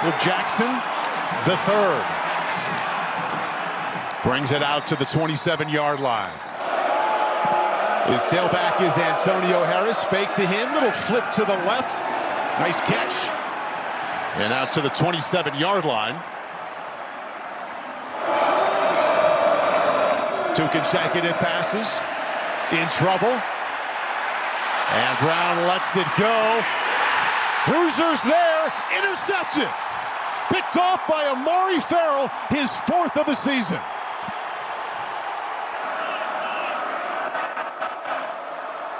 Michael Jackson, the third. Brings it out to the 27-yard line. His tailback is Antonio Harris. Fake to him, little flip to the left. Nice catch. And out to the 27-yard line. 2 consecutive passes. In trouble. And Brown lets it go. Hoosiers there, intercepted. Picked off by Amari Farrell, his 4th of the season.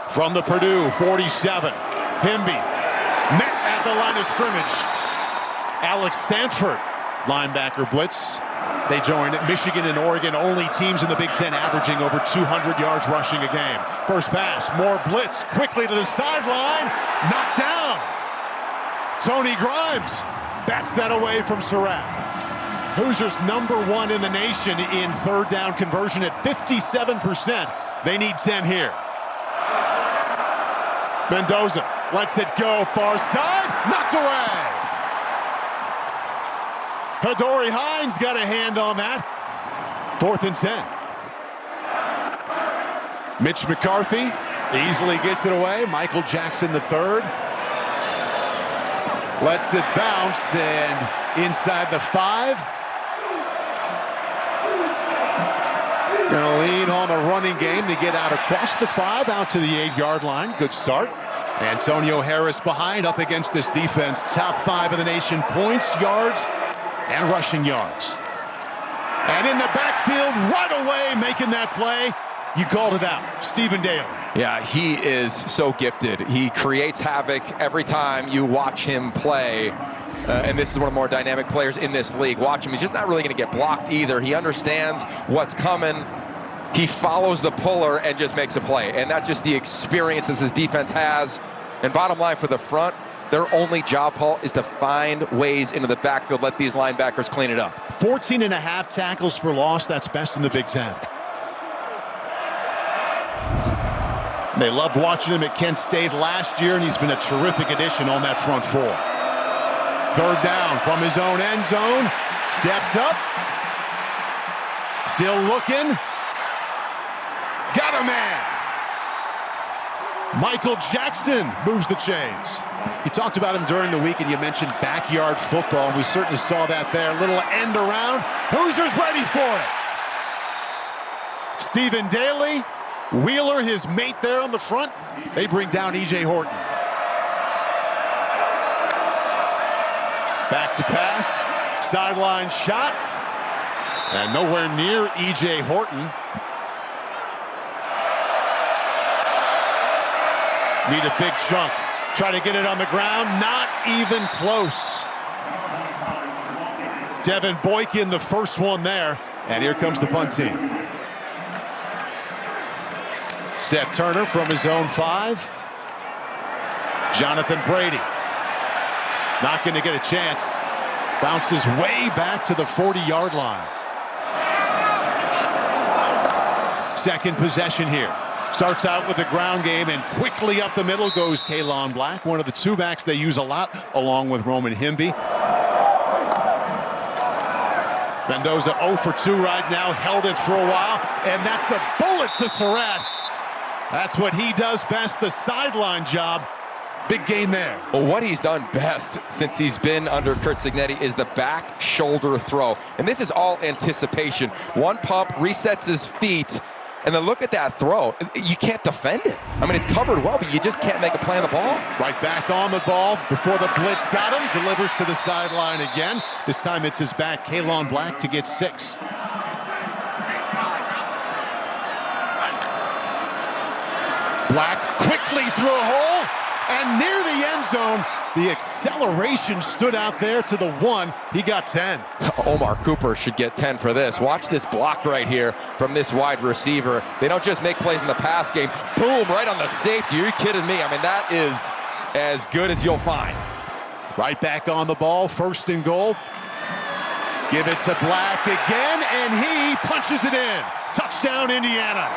From the Purdue 47, Hemby met at the line of scrimmage. Alex Sanford, linebacker blitz. They joined Michigan and Oregon, only teams in the Big Ten averaging over 200 yards rushing a game. First pass, more blitz, quickly to the sideline, knocked down. Tony Grimes bats that away from Surratt. Hoosiers #1 in the nation in 3rd down conversion at 57%. They need 10 here. Mendoza lets it go far side, knocked away. Hadori Hines got a hand on that. 4th and 10. Mitch McCarthy easily gets it away. Michael Jackson the third. Lets it bounce and inside the 5. Gonna lean on the running game. They get out across the 5, out to the 8-yard line. Good start. Antonio Harris behind, up against this defense. Top 5 in the nation, points, yards, and rushing yards. And in the backfield right away, making that play. You called it out, Stephen Daly. Yeah, he is so gifted. He creates havoc every time you watch him play. And this is one of the more dynamic players in this league. Watch him, he's just not really gonna get blocked either. He understands what's coming. He follows the puller and just makes a play. And that's just the experience that this defense has. And bottom line for the front, their only job, Paul, is to find ways into the backfield, let these linebackers clean it up. 14.5 tackles for loss, that's best in the Big Ten. They loved watching him at Kent State last year, and he's been a terrific addition on that front 4. 3rd down from his own end zone. Steps up. Still looking. Got a man. Michael Jackson moves the chains. You talked about him during the week, and you mentioned backyard football, and we certainly saw that there. Little end around. Hoosiers ready for it. Stephen Daly, Wheeler, his mate there on the front. They bring down E.J. Horton. Back to pass, sideline shot, and nowhere near E.J. Horton. Need a big chunk. Try to get it on the ground, not even close. Devin Boykin, the first one there, and here comes the punt team. Seth Turner from his own 5. Jonathan Brady. Not going to get a chance. Bounces way back to the 40-yard line. Second possession here. Starts out with the ground game, and quickly up the middle goes Kalon Black, one of the 2 backs they use a lot, along with Roman Hemby. Mendoza 0 for 2 right now, held it for a while, and that's a bullet to Surratt. That's what he does best, the sideline job. Big gain there. Well, what he's done best since he's been under Curt Cignetti is the back shoulder throw. And this is all anticipation. One pump, resets his feet, and then look at that throw. You can't defend it. I mean, it's covered well, but you just can't make a play on the ball. Right back on the ball before the blitz got him. Delivers to the sideline again. This time it's his back, Kalon Black, to get 6. Black quickly through a hole, and near the end zone, the acceleration stood out there to the 1. He got 10. Omar Cooper should get 10 for this. Watch this block right here from this wide receiver. They don't just make plays in the pass game. Boom, right on the safety. Are you kidding me? I mean, that is as good as you'll find. Right back on the ball, 1st and goal. Give it to Black again, and he punches it in. Touchdown, Indiana.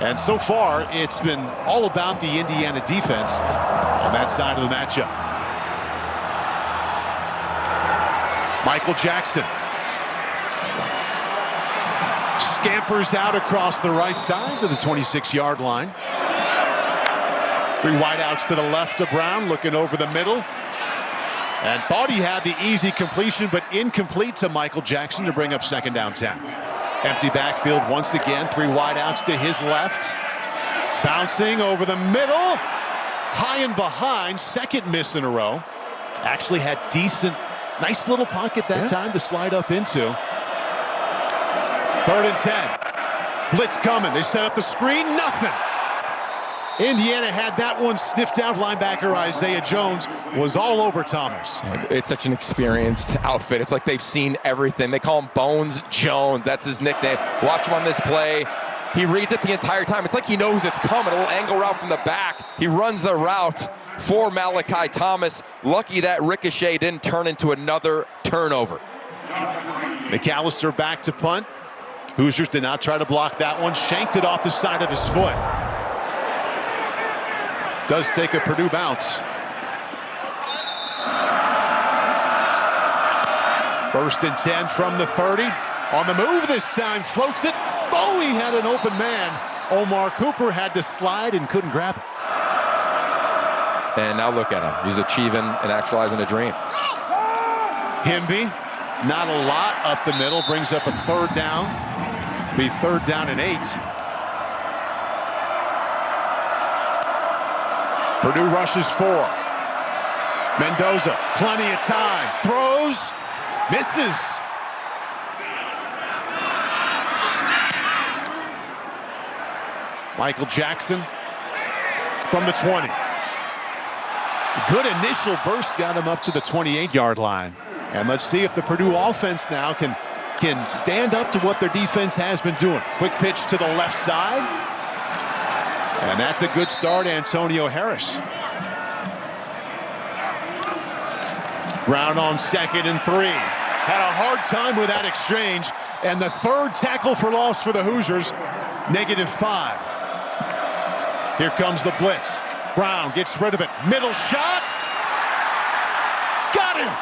And so far, it's been all about the Indiana defense on that side of the matchup. Michael Jackson scampers out across the right side to the 26-yard line. 3 wideouts to the left of Brown, looking over the middle. And thought he had the easy completion, but incomplete to Michael Jackson to bring up 2nd down 10. Empty backfield once again. 3 wideouts to his left. Bouncing over the middle. High and behind. 2nd miss in a row. Actually had decent, nice little pocket that time to slide up into. 3rd and 10. Blitz coming. They set up the screen. Nothing. Indiana had that one sniffed out. Linebacker Isaiah Jones was all over Thomas. It's such an experienced outfit. It's like they've seen everything. They call him Bones Jones. That's his nickname. Watch him on this play. He reads it the entire time. It's like he knows it's coming. A little angle route from the back. He runs the route for Malachi Thomas. Lucky that ricochet didn't turn into another turnover. McAllister back to punt. Hoosiers did not try to block that one. Shanked it off the side of his foot. Does take a Purdue bounce. 1st and 10 from the 30. On the move this time, floats it. Oh, he had an open man. Omar Cooper had to slide and couldn't grab it. And now look at him. He's achieving and actualizing a dream. Himby, not a lot up the middle, brings up a 3rd down. Be 3rd down and 8. Purdue rushes 4. Mendoza, plenty of time. Throws, misses. Michael Jackson from the 20. Good initial burst got him up to the 28-yard line. And let's see if the Purdue offense now can stand up to what their defense has been doing. Quick pitch to the left side. And that's a good start, Antonio Harris. Brown on 2nd and 3. Had a hard time with that exchange. And the 3rd tackle for loss for the Hoosiers, -5. Here comes the blitz. Brown gets rid of it. Middle shots. Got him.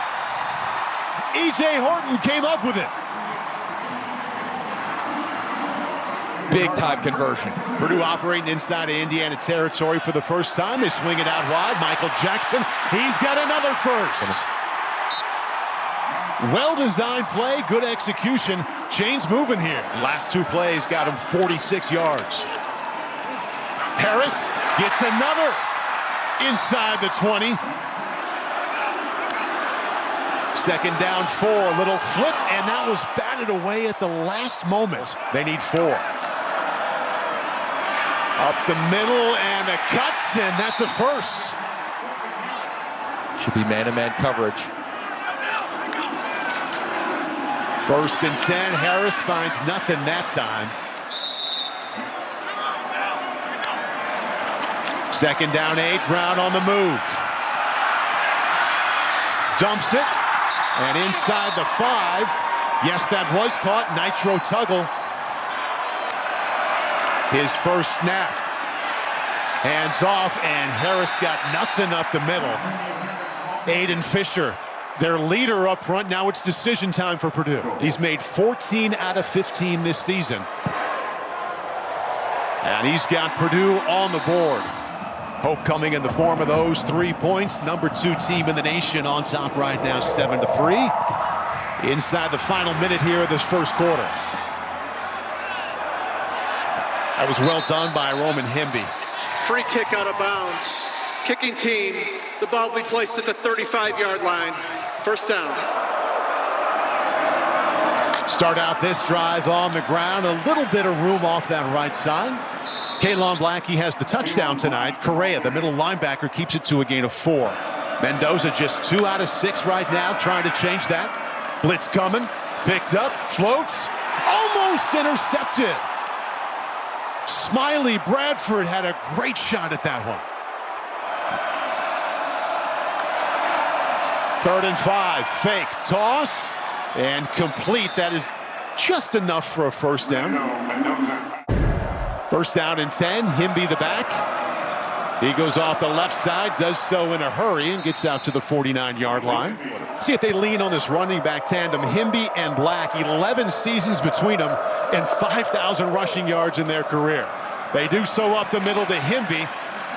E.J. Horton came up with it. Big-time conversion. Purdue operating inside of Indiana territory for the first time. They swing it out wide. Michael Jackson, he's got another first. Well-designed play, good execution. Chains moving here. Last 2 plays got him 46 yards. Harris gets another inside the 20. 2nd down 4, little flip, and that was batted away at the last moment. They need 4. Up the middle and a cuts, and that's a first. Should be man-to-man coverage. 1st and 10, Harris finds nothing that time. 2nd down 8, Brown on the move. Dumps it, and inside the 5. Yes, that was caught, Nitro Tuggle. His first snap. Hands off, and Harris got nothing up the middle. Aiden Fisher, their leader up front. Now it's decision time for Purdue. He's made 14 out of 15 this season. And he's got Purdue on the board. Hope coming in the form of those 3 points. Number 2 team in the nation on top right now, 7-3. Inside the final minute here of this first quarter. That was well done by Roman Himby. Free kick out of bounds. Kicking team. The ball will be placed at the 35-yard line. First down. Start out this drive on the ground. A little bit of room off that right side. Kaylon Blackie has the touchdown tonight. Correa, the middle linebacker, keeps it to a gain of 4. Mendoza just 2 out of 6 right now, trying to change that. Blitz coming. Picked up. Floats. Almost intercepted. Smiley Bradford had a great shot at that one. 3rd and 5, fake, toss, and complete. That is just enough for a first down. First down and 10. Himby the back. He goes off the left side, does so in a hurry, and gets out to the 49-yard line. See if they lean on this running back tandem. Himby and Black, 11 seasons between them and 5,000 rushing yards in their career. They do so up the middle to Himby.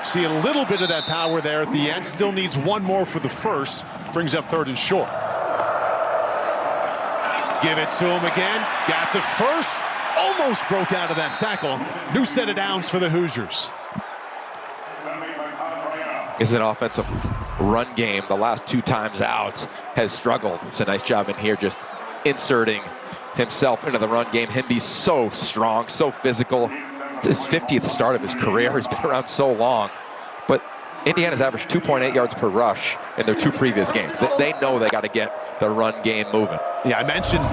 See a little bit of that power there at the end. Still needs one more for the first. Brings up 3rd and short. Give it to him again. Got the first. Almost broke out of that tackle. New set of downs for the Hoosiers. This is an offensive run game. The last 2 times out has struggled. It's a nice job in here just inserting himself into the run game. Himby's so strong, so physical. It's his 50th start of his career. He's been around so long. But Indiana's averaged 2.8 yards per rush in their 2 previous games. They know they got to get the run game moving. Yeah, I mentioned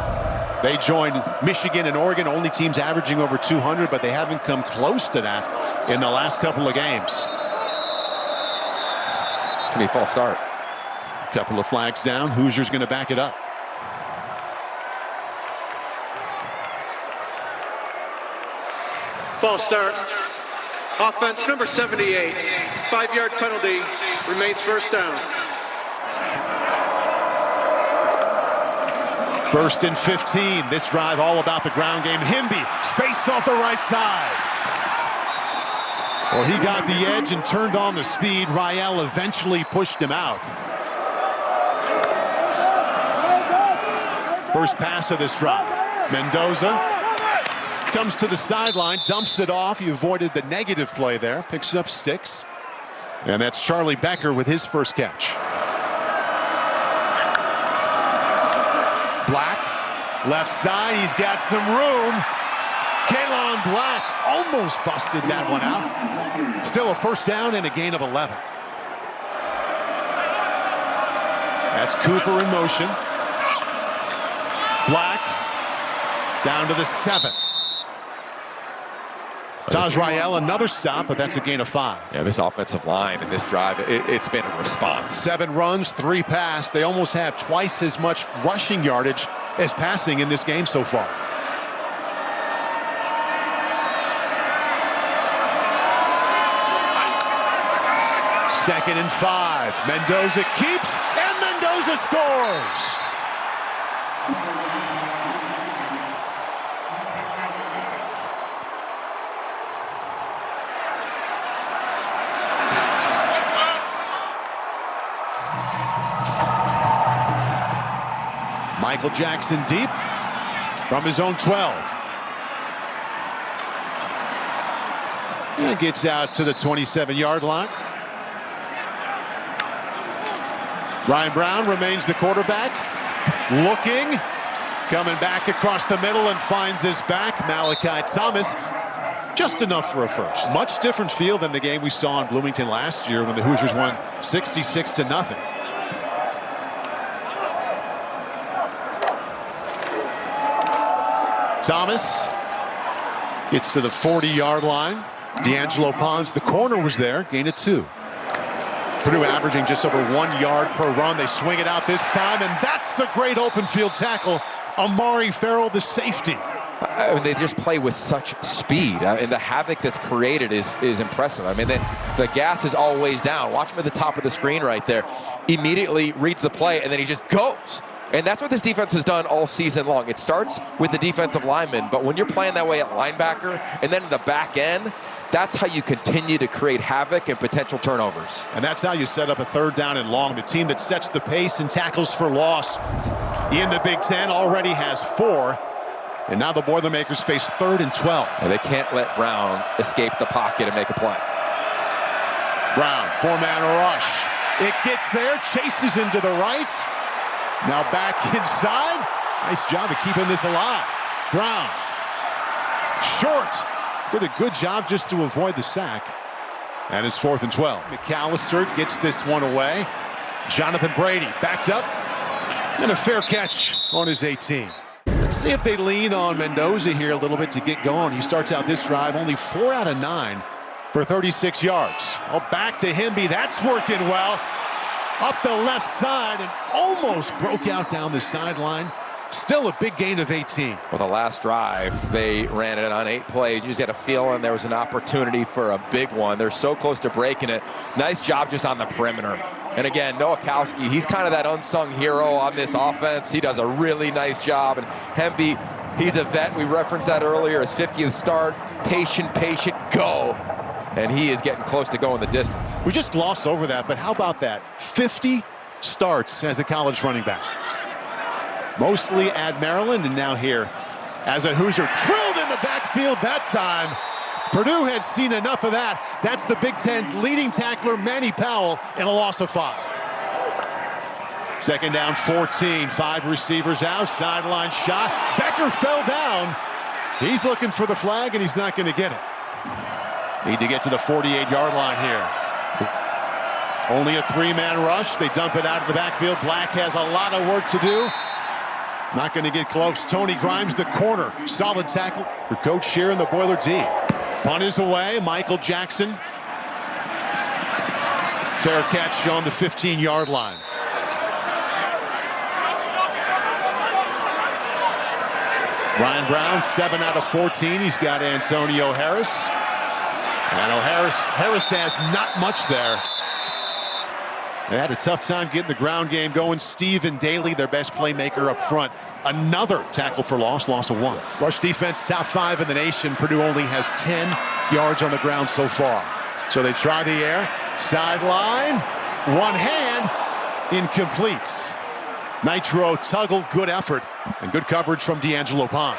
they joined Michigan and Oregon, only teams averaging over 200, but they haven't come close to that in the last couple of games. It's going to be a false start. Couple of flags down. Hoosiers going to back it up. False start. Offense number 78. 5-yard penalty. Remains first down. 1st and 15. This drive all about the ground game. Himby, space off the right side. Well, he got the edge and turned on the speed. Rael eventually pushed him out. First pass of this drive. Mendoza comes to the sideline, dumps it off. He avoided the negative play there. Picks up 6. And that's Charlie Becker with his first catch. Black, left side. He's got some room. Kalon Black almost busted that one out. Still a first down and a gain of 11. That's Cooper in motion. Black down to the 7. Taj Rael, another stop, but that's a gain of 5. Yeah, this offensive line and this drive, it's been a response. 7 runs, 3 pass. They almost have twice as much rushing yardage as passing in this game so far. Second and 5. Mendoza keeps, and Mendoza scores. Michael Jackson deep from his own 12. And gets out to the 27-yard line. Ryan Brown remains the quarterback. Looking, coming back across the middle and finds his back. Malachi Thomas, just enough for a first. Much different feel than the game we saw in Bloomington last year when the Hoosiers won 66-0. Thomas gets to the 40-yard line. D'Angelo Pons, the corner, was there. Gain of 2. Purdue averaging just over 1 yard per run. They swing it out this time, and that's a great open field tackle. Amari Farrell, the safety. I mean, they just play with such speed, and the havoc that's created is impressive. I mean, the gas is always down. Watch him at the top of the screen right there. Immediately reads the play, and then he just goes. And that's what this defense has done all season long. It starts with the defensive lineman, but when you're playing that way at linebacker and then in the back end, that's how you continue to create havoc and potential turnovers. And that's how you set up a 3rd down and long. The team that sets the pace and tackles for loss in the Big Ten already has 4. And now the Boilermakers face 3rd and 12. And they can't let Brown escape the pocket and make a play. Brown, 4-man rush. It gets there, chases him to the right. Now back inside. Nice job of keeping this alive. Brown, short. Did a good job just to avoid the sack. And it's 4th and 12. McAllister gets this one away. Jonathan Brady backed up. And a fair catch on his 18. Let's see if they lean on Mendoza here a little bit to get going. He starts out this drive only 4 out of 9 for 36 yards. Oh, back to Himby. That's working well. Up the left side and almost broke out down the sideline. Still a big gain of 18. Well, the last drive, they ran it on 8 plays. You just had a feeling there was an opportunity for a big one. They're so close to breaking it. Nice job just on the perimeter. And again, Nowakowski, he's kind of that unsung hero on this offense. He does a really nice job. And Hemby, he's a vet. We referenced that earlier. His 50th start. Patient, go. And he is getting close to going the distance. We just glossed over that, but how about that? 50 starts as a college running back. Mostly at Maryland, and now here as a Hoosier. Drilled in the backfield that time. Purdue had seen enough of that. That's the Big Ten's leading tackler, Manny Powell, in a loss of 5. Second down, 14. 5 receivers out. Sideline shot. Becker fell down. He's looking for the flag, and he's not going to get it. Need to get to the 48-yard line here. Only a 3-man rush. They dump it out of the backfield. Black has a lot of work to do. Not going to get close. Tony Grimes, the corner. Solid tackle for Coach Shear and the Boiler D. Punt is away. Michael Jackson. Fair catch on the 15-yard line. Ryan Brown, 7 out of 14. He's got Antonio Harris. And Harris has not much there. They had a tough time getting the ground game going. Stephen Daly, their best playmaker up front. Another tackle for loss of 1. Rush defense, top 5 in the nation. Purdue only has 10 yards on the ground so far. So they try the air. Sideline. One hand. Incomplete. Nitro Tuggle, good effort. And good coverage from D'Angelo Pons.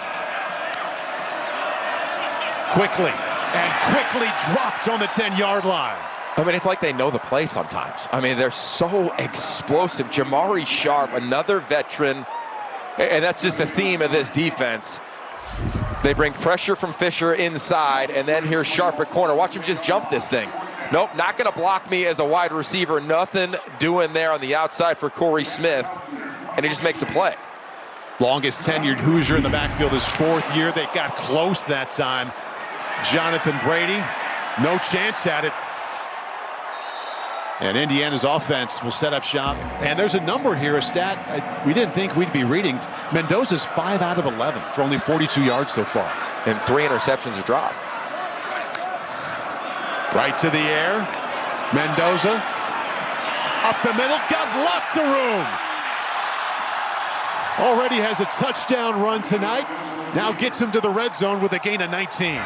Quickly dropped on the 10-yard line. I mean, it's like they know the play sometimes. I mean, they're so explosive. Jamari Sharp, another veteran. And that's just the theme of this defense. They bring pressure from Fisher inside, and then here's Sharp at corner. Watch him just jump this thing. Nope, not going to block me as a wide receiver. Nothing doing there on the outside for Corey Smith, and he just makes a play. Longest tenured Hoosier in the backfield, his 4th year. They got close that time. Jonathan Brady, no chance at it. And Indiana's offense will set up shop. And there's a number here, a stat we didn't think we'd be reading. Mendoza's 5 out of 11 for only 42 yards so far. And 3 interceptions are dropped. Right to the air. Mendoza. Up the middle, got lots of room. Already has a touchdown run tonight. Now gets him to the red zone with a gain of 19.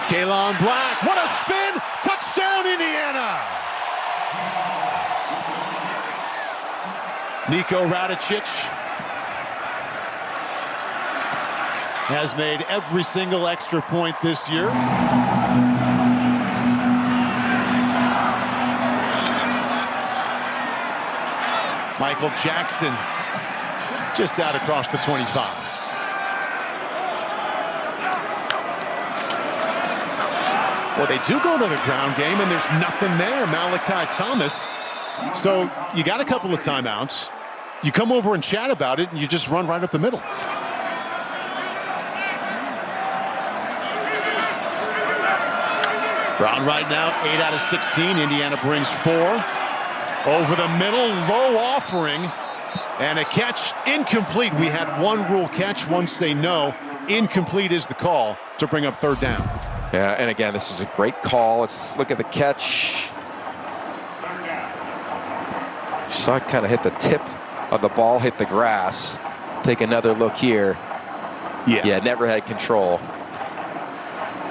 Kaelon Black, what a spin! Touchdown, Indiana! Nico Radicic has made every single extra point this year. Michael Jackson just out across the 25. Well, they do go to the ground game, and there's nothing there. Malachi Thomas. So you got a couple of timeouts. You come over and chat about it, and you just run right up the middle. Brown right now, 8 out of 16. Indiana brings 4. Over the middle, low offering. And a catch incomplete. We had one rule catch, one say no. Incomplete is the call to bring up 3rd down. Yeah, and again, this is a great call. Let's look at the catch. Saw it kind of hit the tip of the ball, hit the grass. Take another look here. Yeah, never had control.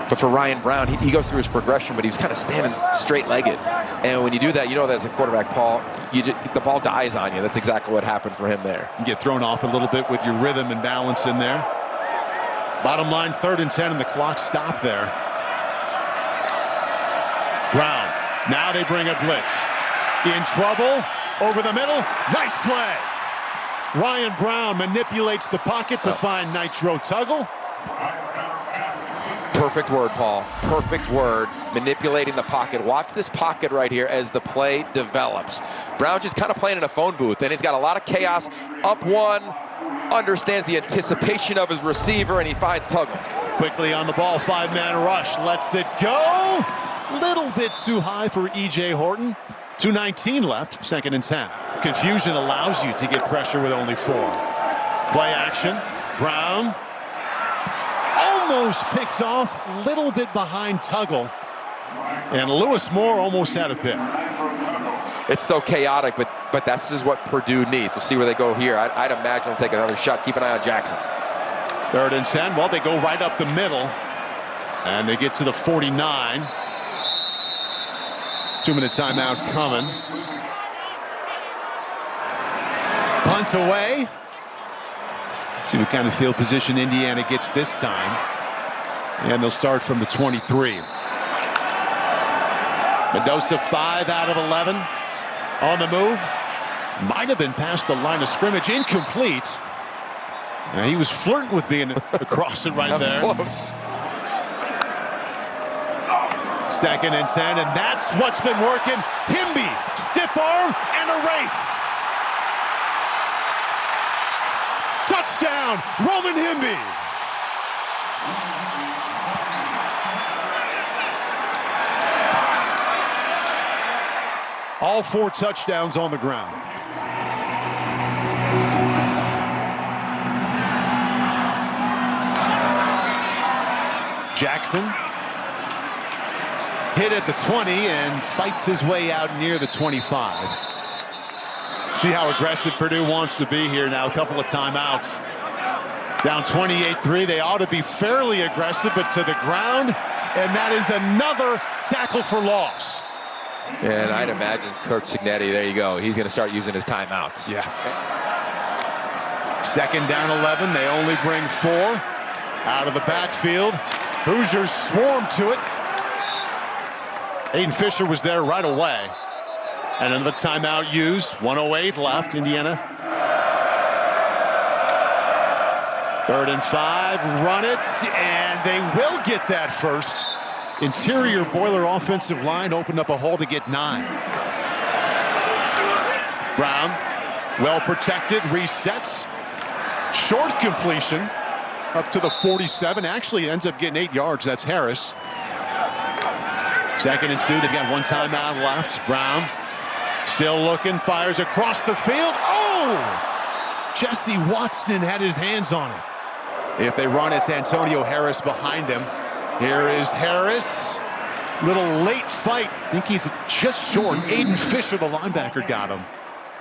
But for Ryan Brown, he goes through his progression, but he was kind of standing straight-legged. And when you do that, you know that as a quarterback, Paul, the ball dies on you. That's exactly what happened for him there. You get thrown off a little bit with your rhythm and balance in there. Bottom line, 3rd and 10, and the clock stopped there. Brown, now they bring a blitz. In trouble, over the middle, nice play. Ryan Brown manipulates the pocket to find Nitro Tuggle. Perfect word, Paul. Perfect word. Manipulating the pocket. Watch this pocket right here as the play develops. Brown just kind of playing in a phone booth, and he's got a lot of chaos. Up 1, understands the anticipation of his receiver, and he finds Tuggle. Quickly on the ball, 5-man rush, lets it go. Little bit too high for E.J. Horton. 2:19 left, 2nd and 10. Confusion allows you to get pressure with only 4. Play action. Brown almost picked off, a little bit behind Tuggle. And Lewis Moore almost had a pick. It's so chaotic, but that's just what Purdue needs. We'll see where they go here. I'd imagine they'll take another shot. Keep an eye on Jackson. 3rd and 10. Well, they go right up the middle. And they get to the 49. 2-minute timeout coming. Punt away. Let's see what kind of field position Indiana gets this time. And they'll start from the 23. Mendoza 5 out of 11. On the move. Might have been past the line of scrimmage. Incomplete. Now, he was flirting with being across it right there. Close. 2nd and 10, and that's what's been working. Himby, stiff arm, and a race. Touchdown, Roman Himby. All 4 touchdowns on the ground. Jackson hit at the 20 and fights his way out near the 25. See how aggressive Purdue wants to be here now. A couple of timeouts. Down 28-3. They ought to be fairly aggressive, but to the ground. And that is another tackle for loss. And I'd imagine Coach Cignetti, there you go. He's going to start using his timeouts. Yeah. 2nd down 11. They only bring 4 out of the backfield. Hoosiers swarm to it. Aiden Fisher was there right away. And another timeout used. 1:08 left, Indiana. 3rd and 5, run it, and they will get that first. Interior Boiler offensive line opened up a hole to get 9. Brown, well protected, resets. Short completion up to the 47. Actually ends up getting 8 yards. That's Harris. 2nd and 2. They've got 1 timeout left. Brown still looking, fires across the field. Oh! Jesse Watson had his hands on it. If they run, it's Antonio Harris behind him. Here is Harris. Little late fight. I think he's just short. Aiden Fisher, the linebacker, got him.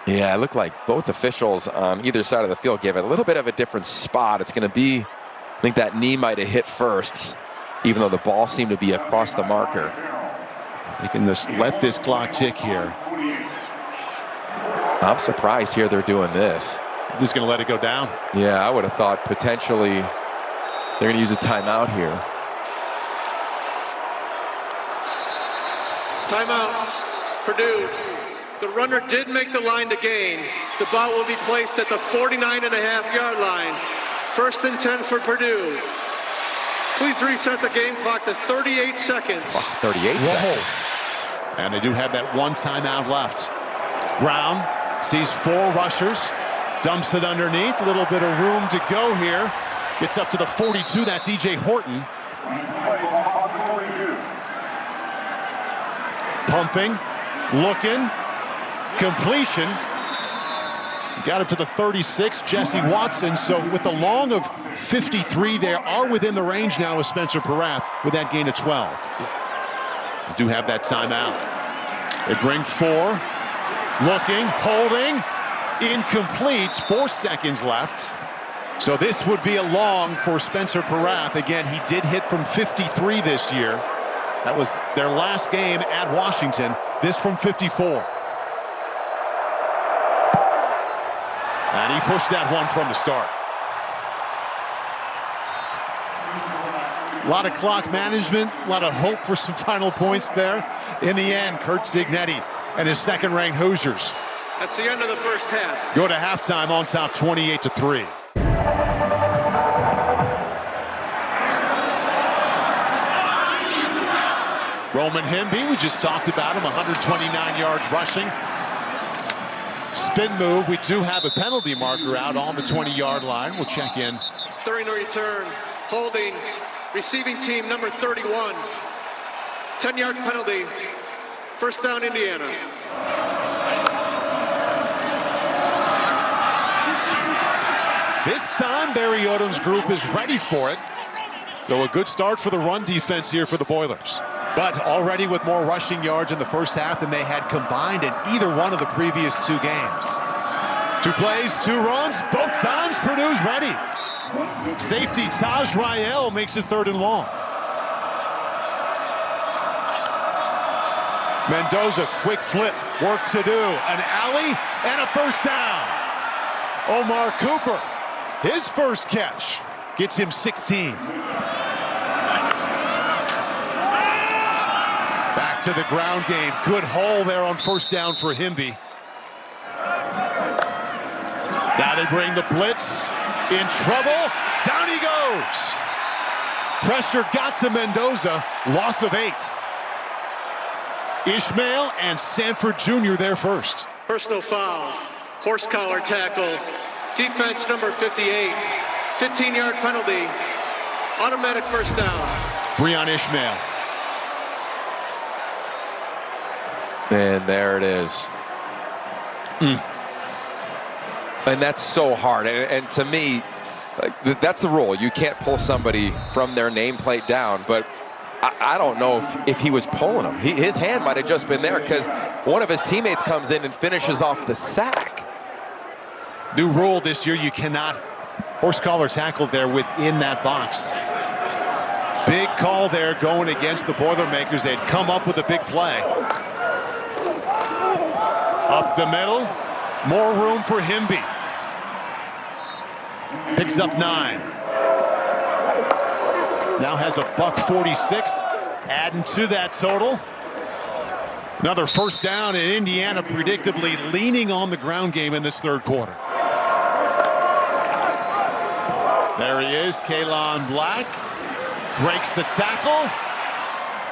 Yeah, it looked like both officials on either side of the field gave it a little bit of a different spot. It's going to be, I think that knee might have hit first, even though the ball seemed to be across the marker. They can just let this clock tick here. I'm surprised here they're doing this. Just going to let it go down. Yeah, I would have thought potentially they're going to use a timeout here. Timeout, Purdue. The runner did make the line to gain. The ball will be placed at the 49.5-yard line. 1st and 10 for Purdue. Please reset the game clock to 38 seconds. 38 seconds. And they do have that 1 timeout left. Brown sees 4 rushers, dumps it underneath. A little bit of room to go here. Gets up to the 42. That's E.J. Horton. Pumping, looking, completion. Got it to the 36, Jesse Watson. So with the long of 53, they are within the range now with Spencer Perath with that gain of 12. They do have that timeout. They bring 4, looking, holding, incomplete, 4 seconds left. So this would be a long for Spencer Perath. Again, he did hit from 53 this year. That was their last game at Washington. This from 54. And he pushed that one from the start. A lot of clock management, a lot of hope for some final points there. In the end, Curt Cignetti and his second-ranked Hoosiers. That's the end of the first half. Go to halftime on top 28-3. Roman Himby, we just talked about him, 129 yards rushing. Spin move, we do have a penalty marker out on the 20-yard line. We'll check in. During the return, holding, receiving team number 31. 10-yard penalty, 1st down Indiana. This time, Barry Odom's group is ready for it. So a good start for the run defense here for the Boilers. But already with more rushing yards in the first half than they had combined in either one of the previous 2 games. 2 plays, 2 runs, both times Purdue's ready. Safety Taj Rael makes it 3rd and long. Mendoza, quick flip, work to do. An alley and a first down. Omar Cooper, his first catch, gets him 16. Back to the ground game. Good hole there on first down for Himby. Now they bring the blitz. In trouble. Down he goes. Pressure got to Mendoza. Loss of 8. Ishmael and Sanford Jr. there first. Personal foul. Horse collar tackle. Defense number 58. 15-yard penalty. Automatic first down. Breon Ishmael. And there it is. And that's so hard. And to me, that's the rule. You can't pull somebody from their nameplate down. But I don't know if he was pulling him. His hand might have just been there because one of his teammates comes in and finishes off the sack. New rule this year, you cannot horse collar tackle there within that box. Big call there going against the Boilermakers. They'd come up with a big play. Up the middle, more room for Himby. Picks up 9. Now has a $146, adding to that total. Another first down, and Indiana predictably leaning on the ground game in this 3rd quarter. There he is, Kalon Black. Breaks the tackle.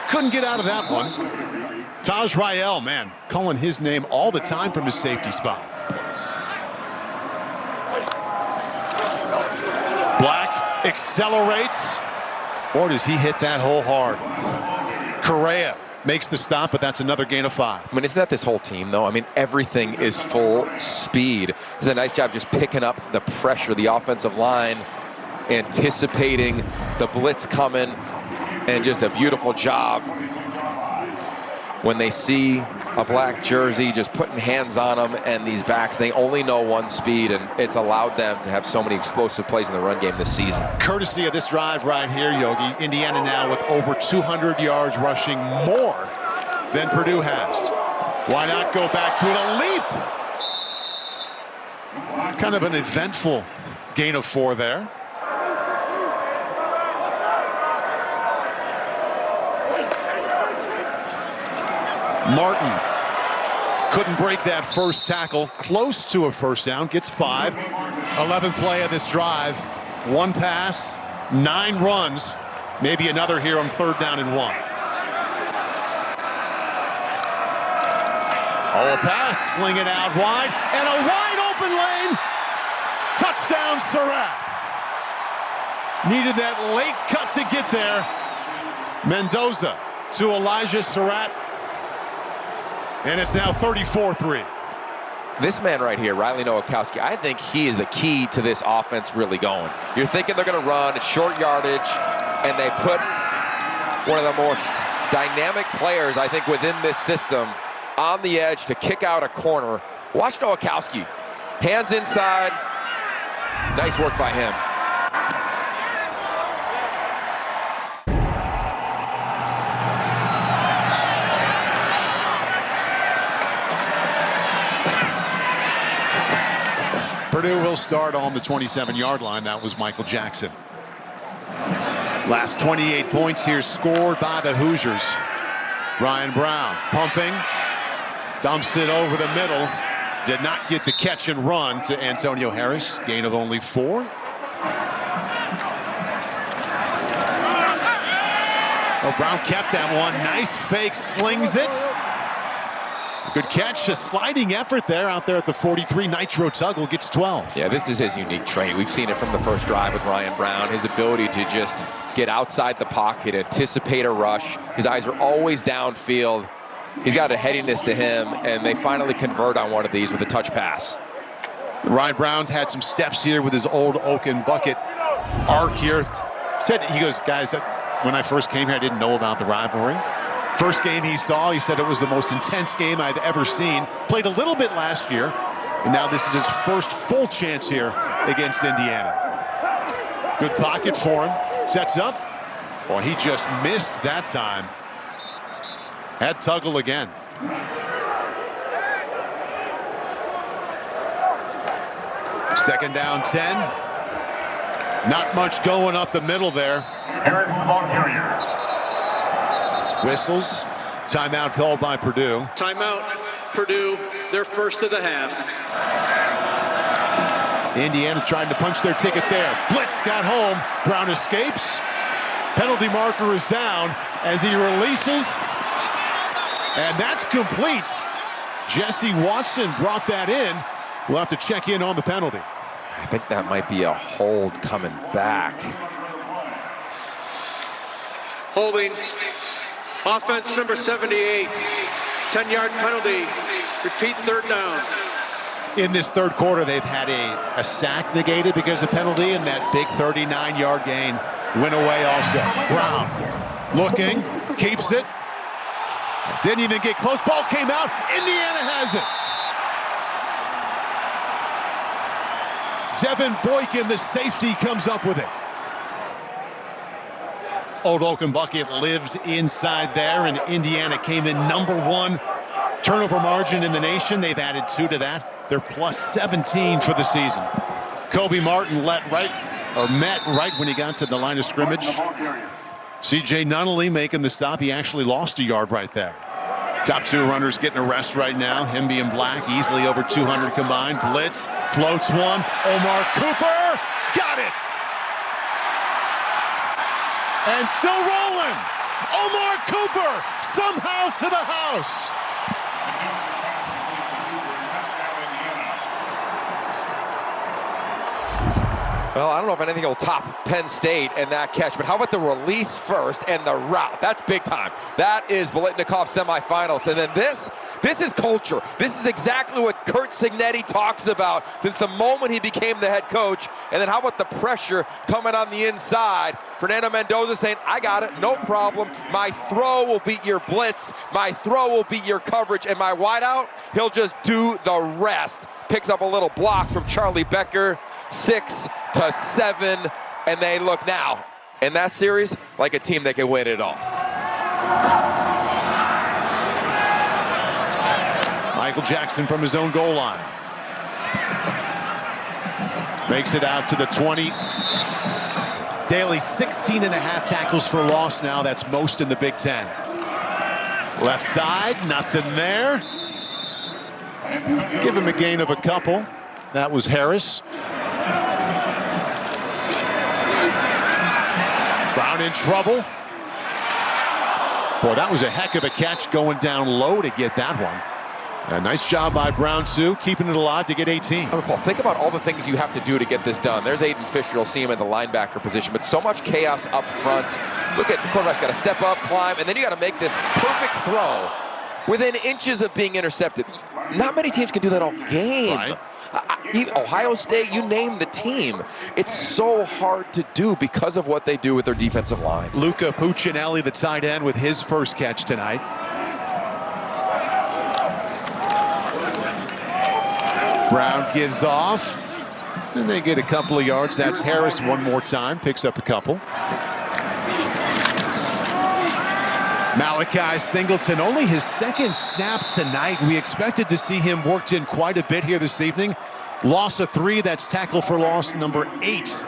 Couldn't get out of that one. Taj Rael, man, calling his name all the time from his safety spot. Black accelerates. Or does he hit that hole hard? Correa makes the stop, but that's another gain of 5. I mean, isn't that this whole team, though? I mean, everything is full speed. This is a nice job just picking up the pressure, the offensive line, anticipating the blitz coming, and just a beautiful job when they see a black jersey, just putting hands on them, and these backs, they only know one speed, and it's allowed them to have so many explosive plays in the run game this season. Courtesy of this drive right here, Yogi, Indiana now with over 200 yards rushing more than Purdue has. Why not go back to it? A leap! Kind of an eventful gain of 4 there. Martin couldn't break that first tackle. Close to a first down. Gets 5. 11th play of this drive. 1 pass, 9 runs. Maybe another here on 3rd down and 1. Oh, a pass. Sling it out wide. And a wide open lane. Touchdown, Surratt. Needed that late cut to get there. Mendoza to Elijah Surratt. And it's now 34-3. This man right here, Riley Nowakowski, I think he is the key to this offense really going. You're thinking they're going to run, it's short yardage, and they put one of the most dynamic players, I think, within this system on the edge to kick out a corner. Watch Nowakowski. Hands inside. Nice work by him. Purdue will start on the 27-yard line. That was Michael Jackson. Last 28 points here scored by the Hoosiers. Ryan Brown pumping, dumps it over the middle. Did not get the catch and run to Antonio Harris. Gain of only 4. Oh, Brown kept that one. Nice fake, slings it. Good catch, a sliding effort there out there at the 43. Nitro Tuggle gets 12. Yeah, this is his unique trait. We've seen it from the first drive with Ryan Brown. His ability to just get outside the pocket, anticipate a rush. His eyes are always downfield. He's got a headiness to him, and they finally convert on one of these with a touch pass. Ryan Brown's had some steps here with his old Oaken bucket arc here. He goes, guys, when I first came here, I didn't know about the rivalry. First game he saw, he said it was the most intense game I've ever seen. Played a little bit last year, and now this is his first full chance here against Indiana. Good pocket for him. Sets up. Boy, he just missed that time. Had Tuggle again. Second down 10. Not much going up the middle there. Harris, the ball carrier. Whistles. Timeout called by Purdue. Timeout, Purdue, their first of the half. Indiana trying to punch their ticket there. Blitz got home. Brown escapes. Penalty marker is down as he releases. And that's complete. Jesse Watson brought that in. We'll have to check in on the penalty. I think that might be a hold coming back. Holding. Offense number 78. 10-yard penalty. Repeat, third down. In this third quarter, they've had a sack negated because of penalty, and that big 39-yard gain went away also. Brown looking, keeps it. Didn't even get close. Ball came out. Indiana has it. Devin Boykin, the safety, comes up with it. Old Oaken bucket lives inside there, and Indiana came in #1 turnover margin in the nation. They've added 2 to that. They're plus 17 for the season. Kobe Martin met right when he got to the line of scrimmage. C.J. Nunnally making the stop. He actually lost a yard right there. Top 2 runners getting a rest right now. Hemby and Black easily over 200 combined. Blitz floats one. Omar Cooper got it. And still rolling. Omar Cooper somehow to the house. Well, I don't know if anything will top Penn State and that catch, but how about the release first and the route? That's big time. That is Biletnikoff semifinals. And then this is culture. This is exactly what Curt Cignetti talks about since the moment he became the head coach. And then how about the pressure coming on the inside? Fernando Mendoza saying, I got it, no problem. My throw will beat your blitz. My throw will beat your coverage. And my wideout, he'll just do the rest. Picks up a little block from Charlie Becker. 6-7, and they look now in that series like a team that can win it all. Michael Jackson from his own goal line. Makes it out to the 20. Daly 16.5 tackles for loss now. That's most in the Big Ten. Left side, nothing there. Give him a gain of a couple. That was Harris. Brown in trouble. Boy, that was a heck of a catch going down low to get that one. A nice job by Brown, too, keeping it alive to get 18. Paul, think about all the things you have to do to get this done. There's Aiden Fisher. You'll see him in the linebacker position, but so much chaos up front. Look at the quarterback's got to step up, climb, and then you got to make this perfect throw within inches of being intercepted. Not many teams can do that all game. Right. Ohio State, you name the team. It's so hard to do because of what they do with their defensive line. Luca Puccinelli, the tight end, with his first catch tonight. Brown gives off, and they get a couple of yards. That's Harris one more time, picks up a couple. Malachi Singleton, only his second snap tonight. We expected to see him worked in quite a bit here this evening. Loss of 3, that's tackle for loss number 8.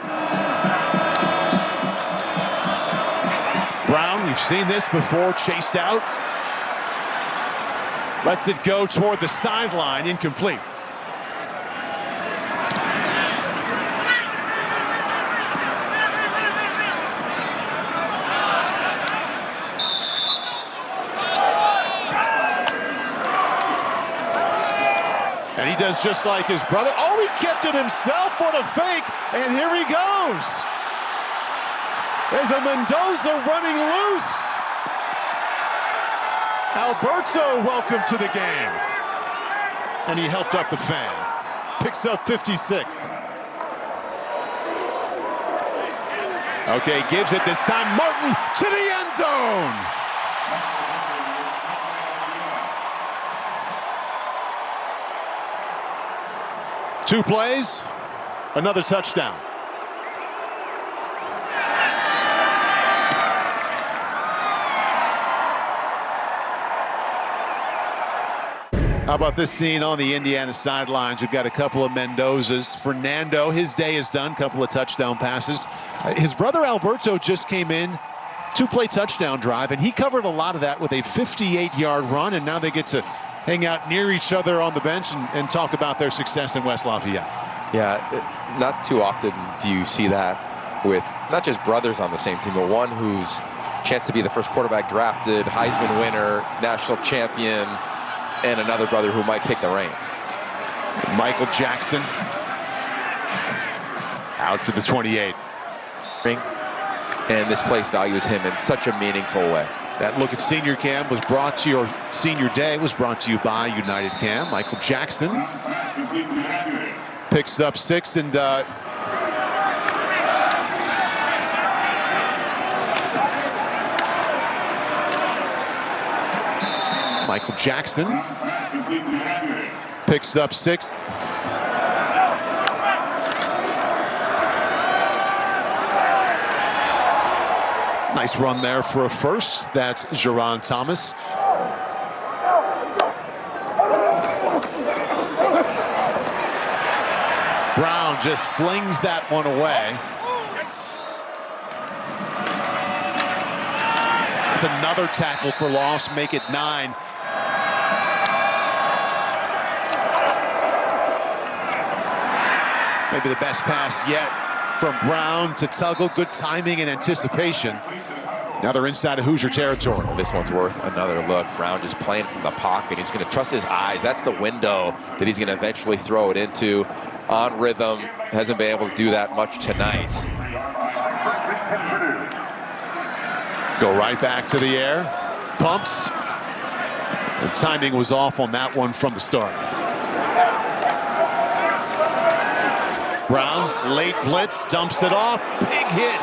Brown, we've seen this before, chased out. Lets it go toward the sideline, incomplete. And he does just like his brother. Oh, he kept it himself. What a fake. And here he goes. There's a Mendoza running loose. Alberto, welcome to the game. And he helped up the fan. picks up 56. Okay, gives it this time. Martin to the end zone. Two plays, another touchdown. How about this scene on the Indiana sidelines? We've got a couple of Mendozas. Fernando, his day is done. Couple of touchdown passes. His brother Alberto just came in, two-play touchdown drive, and he covered a lot of that with a 58-yard run, and now they get to hang out near each other on the bench and talk about their success in West Lafayette. Yeah, not too often do you see that with not just brothers on the same team, but one who's chance to be the first quarterback drafted, Heisman winner, national champion, and another brother who might take the reins. Michael Jackson out to the 28. And this place values him in such a meaningful way. That look at senior camp was brought to you, or senior day was brought to you by United Cam. Michael Jackson picks up 6, and Michael Jackson picks up 6. Nice run there for a first. That's Jerron Thomas. Brown just flings that one away. It's another tackle for loss, make it 9. Maybe the best pass yet from Brown to Tuggle. Good timing and anticipation. Now they're inside of Hoosier territory. This one's worth another look. Brown just playing from the pocket. He's going to trust his eyes. That's the window that he's going to eventually throw it into. On rhythm. Hasn't been able to do that much tonight. Go right back to the air. Pumps. The timing was off on that one from the start. Brown, late blitz, dumps it off. Big hit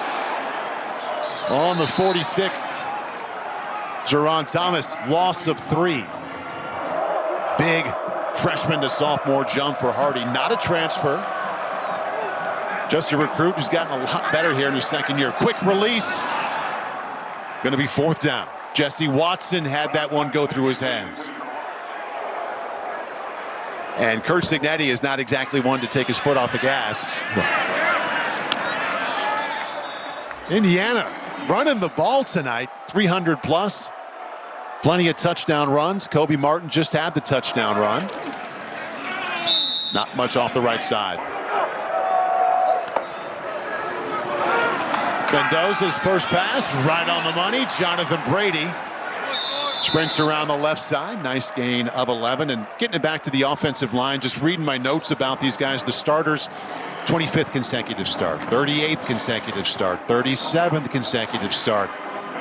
on the 46. Jerron Thomas, loss of 3. Big freshman to sophomore jump for Hardy. Not a transfer. Just a recruit who's gotten a lot better here in his second year. Quick release. Going to be 4th down. Jesse Watson had that one go through his hands. And Kurt Signetti is not exactly one to take his foot off the gas. Indiana running the ball tonight, 300 plus. Plenty of touchdown runs. Kobe Martin just had the touchdown run. Not much off the right side. Mendoza's first pass, right on the money. Jonathan Brady sprints around the left side. Nice gain of 11. And getting it back to the offensive line, just reading my notes about these guys. The starters, 25th consecutive start, 38th consecutive start, 37th consecutive start.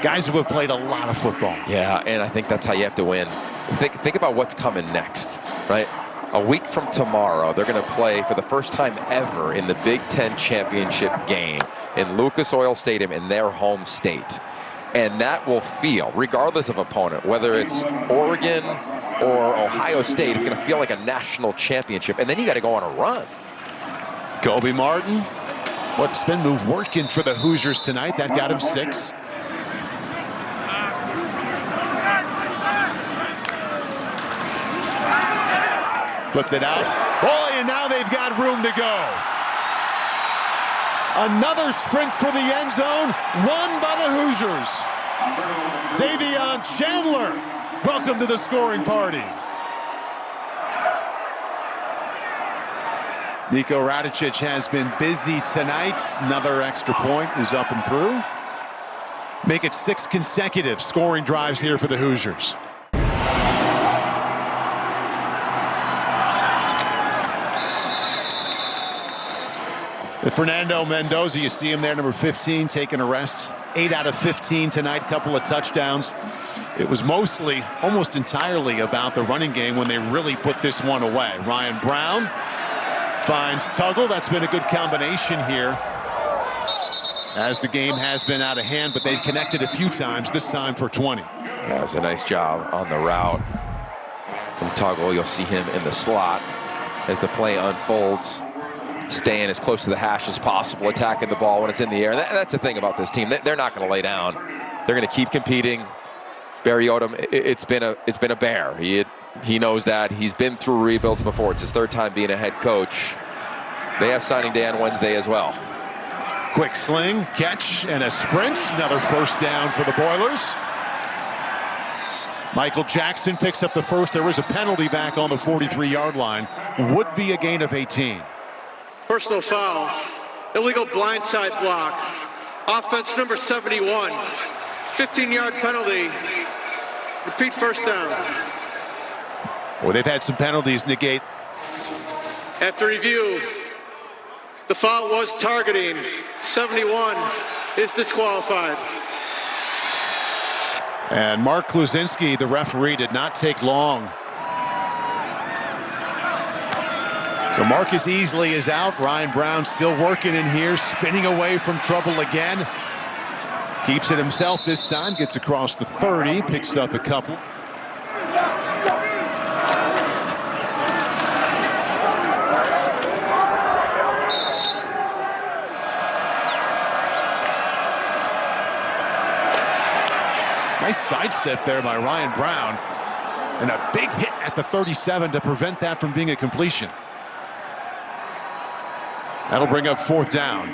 Guys who have played a lot of football. Yeah, and I think that's how you have to win. Think about what's coming next, right? A week from tomorrow, they're going to play for the first time ever in the Big Ten championship game in Lucas Oil Stadium in their home state. And that will feel, regardless of opponent, whether it's Oregon or Ohio State, it's going to feel like a national championship. And then you got to go on a run. Kobe Martin, what spin move working for the Hoosiers tonight? That got him 6. Flipped it out. Boy, and now they've got room to go. Another sprint for the end zone, won by the Hoosiers. Davion Chandler, welcome to the scoring party. Nico Radicic has been busy tonight. Another extra point is up and through. Make it 6 consecutive scoring drives here for the Hoosiers. Fernando Mendoza, you see him there, number 15, taking a rest. 8 out of 15 tonight, couple of touchdowns. It was mostly, almost entirely about the running game when they really put this one away. Ryan Brown finds Tuggle. That's been a good combination here, as the game has been out of hand, but they've connected a few times, this time for 20. That's a nice job on the route from Tuggle. You'll see him in the slot as the play unfolds, staying as close to the hash as possible, attacking the ball when it's in the air. That's the thing about this team. They're not going to lay down. They're going to keep competing. Barry Odom, it's been a bear. He knows that. He's been through rebuilds before. It's his third time being a head coach. They have signing day on Wednesday as well. Quick sling, catch, and a sprint. Another first down for the Boilers. Michael Jackson picks up the first. There is a penalty back on the 43-yard line. Would be a gain of 18. Personal foul. Illegal blindside block. Offense number 71. 15-yard penalty. Repeat first down. Well, they've had some penalties negate. After review, the foul was targeting. 71 is disqualified. And Mark Kluzinski, the referee, did not take long. So Marcus Easley is out. Ryan Brown still working in here, spinning away from trouble again. Keeps it himself this time, gets across the 30, picks up a couple. Nice sidestep there by Ryan Brown. And a big hit at the 37 to prevent that from being a completion. That'll bring up fourth down.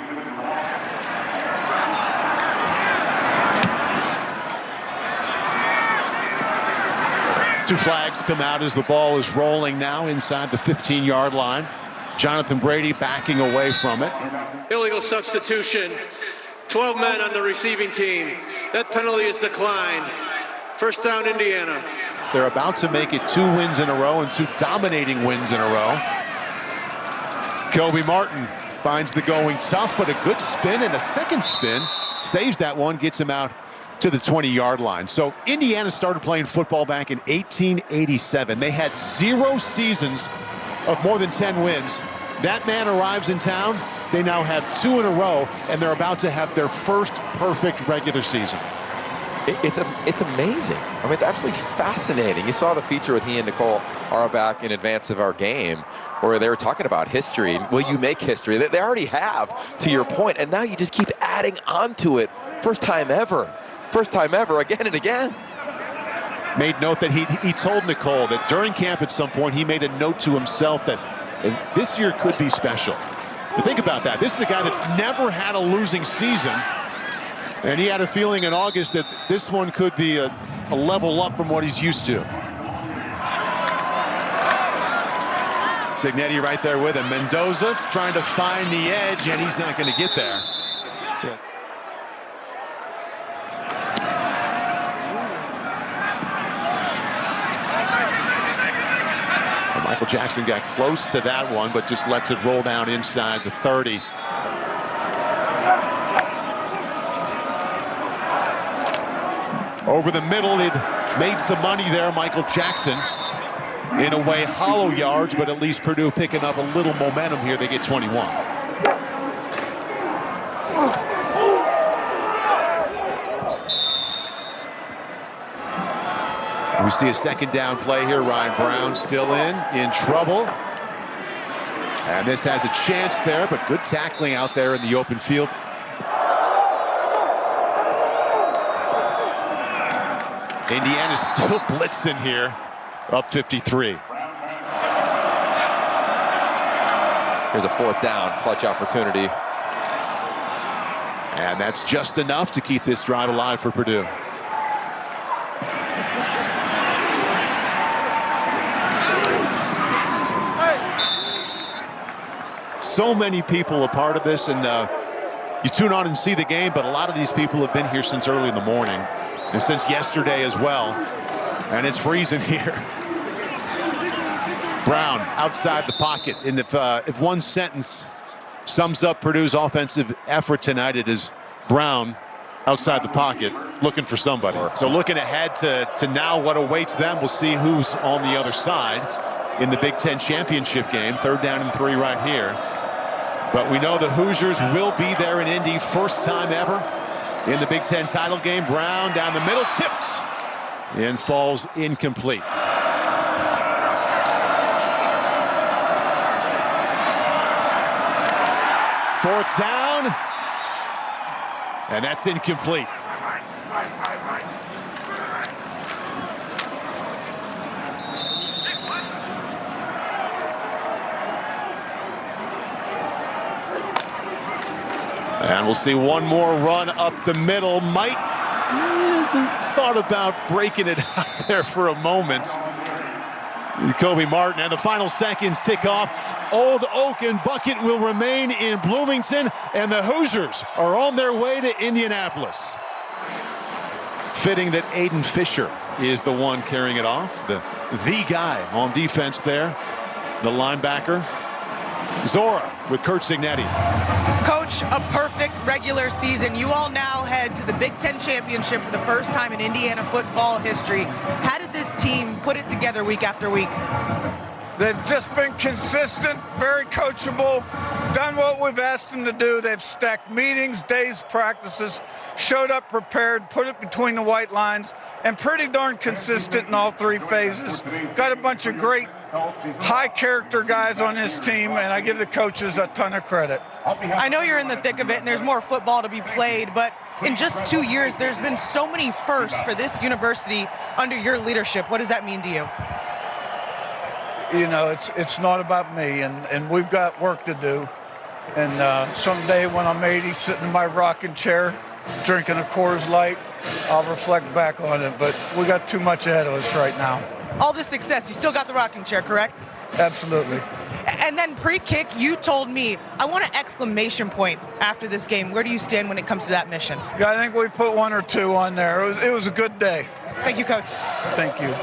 Two flags come out as the ball is rolling now inside the 15-yard line. Jonathan Brady backing away from it. Illegal substitution. 12 men on the receiving team. That penalty is declined. First down, Indiana. They're about to make it 2 wins in a row and 2 dominating wins in a row. Kobe Martin finds the going tough, but a good spin and a second spin. Saves that one, gets him out to the 20-yard line. So Indiana started playing football back in 1887. They had 0 seasons of more than 10 wins. That man arrives in town. They now have 2 in a row, and they're about to have their first perfect regular season. It's amazing. I mean, it's absolutely fascinating. You saw the feature with me and Nicole Auerbach in advance of our game, where they were talking about history. Will you make history? They already have, to your point, and now you just keep adding on to it. First time ever, again and again. Made note that he told Nicole that during camp at some point he made a note to himself that this year could be special. But think about that. This is a guy that's never had a losing season. And he had a feeling in August that this one could be a level up from what he's used to. Signetti right there with him. Mendoza trying to find the edge, and he's not going to get there. Yeah. And Michael Jackson got close to that one, but just lets it roll down inside the 30. Over the middle, it made some money there, Michael Jackson. In a way, hollow yards, but at least Purdue picking up a little momentum here. They get 21. We see a second down play here. Ryan Brown still in trouble. And this has a chance there, but good tackling out there in the open field. Indiana's still blitzing here, up 53. Here's a fourth down, clutch opportunity. And that's just enough to keep this drive alive for Purdue. So many people a part of this, and you tune on and see the game, but a lot of these people have been here since early in the morning. And since yesterday as well, and it's freezing here. Brown outside the pocket, and if one sentence sums up Purdue's offensive effort tonight, it is Brown outside the pocket looking for somebody. So looking ahead to now what awaits them, we'll see who's on the other side. in the Big Ten championship game. 3rd down and 3 right here. But we know the Hoosiers will be there in Indy, first time ever in the Big Ten title game. Brown down the middle, tipped, and falls incomplete. 4th down, and that's incomplete. And we'll see one more run up the middle. Might thought about breaking it out there for a moment. Kobe Martin, and the final seconds tick off. Old Oak and Bucket will remain in Bloomington, and the Hoosiers are on their way to Indianapolis. Fitting that Aiden Fisher is the one carrying it off, the guy on defense there, the linebacker. Zora with Kurt Signetti. Coach, a perfect regular season. You all now head to the Big Ten Championship for the first time in Indiana football history. How did this team put it together week after week? They've just been consistent, very coachable, done what we've asked them to do. They've stacked meetings, days, practices, showed up prepared, put it between the white lines, and pretty darn consistent in all 3 phases. Got a bunch of great high-character guys on this team, and I give the coaches a ton of credit. I know you're in the thick of it, and there's more football to be played, but in just 2 years, there's been so many firsts for this university under your leadership. What does that mean to you? You know, it's not about me, and we've got work to do. And someday when I'm 80, sitting in my rocking chair, drinking a Coors Light, I'll reflect back on it. But we got too much ahead of us right now. All this success, you still got the rocking chair, correct? Absolutely. And then pre-kick, you told me, I want an exclamation point after this game. Where do you stand when it comes to that mission? Yeah, I think we put 1 or 2 on there. It was a good day. Thank you, Coach. Thank you.